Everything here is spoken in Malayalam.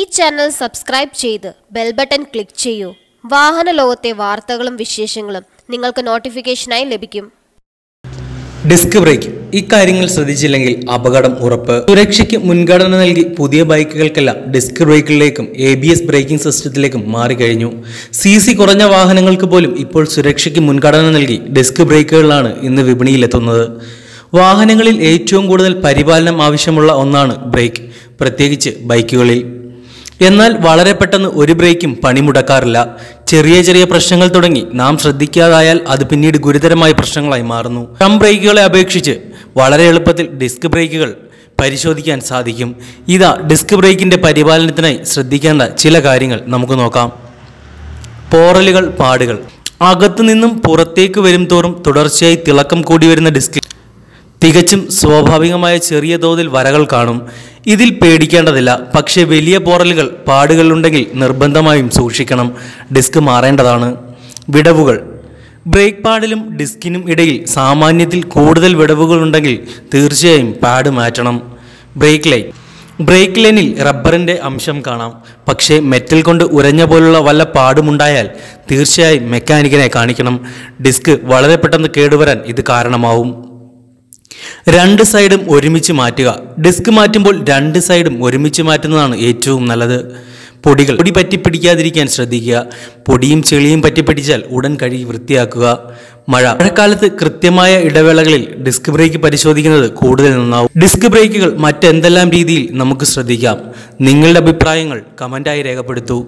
ഈ ചാനൽ സബ്സ്ക്രൈബ് ചെയ്ത് ബെൽ ബട്ടൺ ക്ലിക്ക് ചെയ്യൂ. വാഹന ലോകത്തെ വാർത്തകളും വിശേഷങ്ങളും നിങ്ങൾക്ക് നോട്ടിഫിക്കേഷനായി ലഭിക്കും. ഡിസ്ക് ബ്രേക്ക് ഇക്കാര്യങ്ങൾ ശ്രദ്ധിച്ചില്ലെങ്കിൽ അപകടം ഉറപ്പ്. സുരക്ഷയ്ക്ക് മുൻഗണന നൽകി പുതിയ ബൈക്കുകൾക്കെല്ലാം ഡിസ്ക് ബ്രേക്കുകളിലേക്കും ABS ബ്രേക്കിംഗ് സിസ്റ്റത്തിലേക്കും മാറിക്കഴിഞ്ഞു. CC കുറഞ്ഞ വാഹനങ്ങൾക്ക് പോലും ഇപ്പോൾ സുരക്ഷയ്ക്ക് മുൻഗണന നൽകി ഡിസ്ക് ബ്രേക്കുകളിലാണ് ഇന്ന് വിപണിയിലെത്തുന്നത്. വാഹനങ്ങളിൽ ഏറ്റവും കൂടുതൽ പരിപാലനം ആവശ്യമുള്ള ഒന്നാണ് ബ്രേക്ക്, പ്രത്യേകിച്ച് ബൈക്കുകളിൽ. എന്നാൽ വളരെ പെട്ടെന്ന് ഒരു ബ്രേക്കും പണിമുടക്കാറില്ല. ചെറിയ ചെറിയ പ്രശ്നങ്ങൾ തുടങ്ങി നാം ശ്രദ്ധിക്കാതായാൽ അത് പിന്നീട് ഗുരുതരമായ പ്രശ്നങ്ങളായി മാറുന്നു. SRAM ബ്രേക്കുകളെ അപേക്ഷിച്ച് വളരെ എളുപ്പത്തിൽ ഡിസ്ക് ബ്രേക്കുകൾ പരിശോധിക്കാൻ സാധിക്കും. ഇതാ ഡിസ്ക് ബ്രേക്കിൻ്റെ പരിപാലനത്തിനായി ശ്രദ്ധിക്കേണ്ട ചില കാര്യങ്ങൾ നമുക്ക് നോക്കാം. പോറലുകൾ, പാടുകൾ. അകത്തു നിന്നും പുറത്തേക്ക് വരും തോറും തുടർച്ചയായി തിളക്കം കൂടി വരുന്ന ഡിസ്കിൽ തികച്ചും സ്വാഭാവികമായ ചെറിയ തോതിൽ വരകൾ കാണും. ഇതിൽ പേടിക്കേണ്ടതില്ല. പക്ഷേ വലിയ പോറലുകൾ, പാടുകളുണ്ടെങ്കിൽ നിർബന്ധമായും സൂക്ഷിക്കണം, ഡിസ്ക് മാറേണ്ടതാണ്. വിടവുകൾ. ബ്രേക്ക് പാഡിലും ഡിസ്കിനും ഇടയിൽ സാമാന്യത്തിൽ കൂടുതൽ വിടവുകൾ ഉണ്ടെങ്കിൽ തീർച്ചയായും പാഡ് മാറ്റണം. Break line. ബ്രേക്ക് ലൈനിൽ റബ്ബറിൻ്റെ അംശം കാണാം. പക്ഷേ മെറ്റൽ കൊണ്ട് ഉരഞ്ഞ പോലുള്ള വല്ല പാടുമുണ്ടായാൽ തീർച്ചയായും മെക്കാനിക്കിനെ കാണിക്കണം. ഡിസ്ക് വളരെ പെട്ടെന്ന് കേടുവരാൻ ഇത് കാരണമാവും. രണ്ട് സൈഡും ഒരുമിച്ച് മാറ്റുക. ഡിസ്ക് മാറ്റുമ്പോൾ രണ്ട് സൈഡും ഒരുമിച്ച് മാറ്റുന്നതാണ് ഏറ്റവും നല്ലത്. പൊടികൾ. പൊടി പറ്റിപ്പിടിക്കാതിരിക്കാൻ ശ്രദ്ധിക്കുക. പൊടിയും ചെളിയും പറ്റിപ്പിടിച്ചാൽ ഉടൻ കഴുകി വൃത്തിയാക്കുക. മഴക്കാലത്ത് കൃത്യമായ ഇടവേളകളിൽ ഡിസ്ക് ബ്രേക്ക് പരിശോധിക്കുന്നത് കൂടുതൽ നന്നാവും. ഡിസ്ക് ബ്രേക്കുകൾ മറ്റെന്തെല്ലാം രീതിയിൽ നമുക്ക് ശ്രദ്ധിക്കാം? നിങ്ങളുടെ അഭിപ്രായങ്ങൾ കമൻ്റായി രേഖപ്പെടുത്തൂ.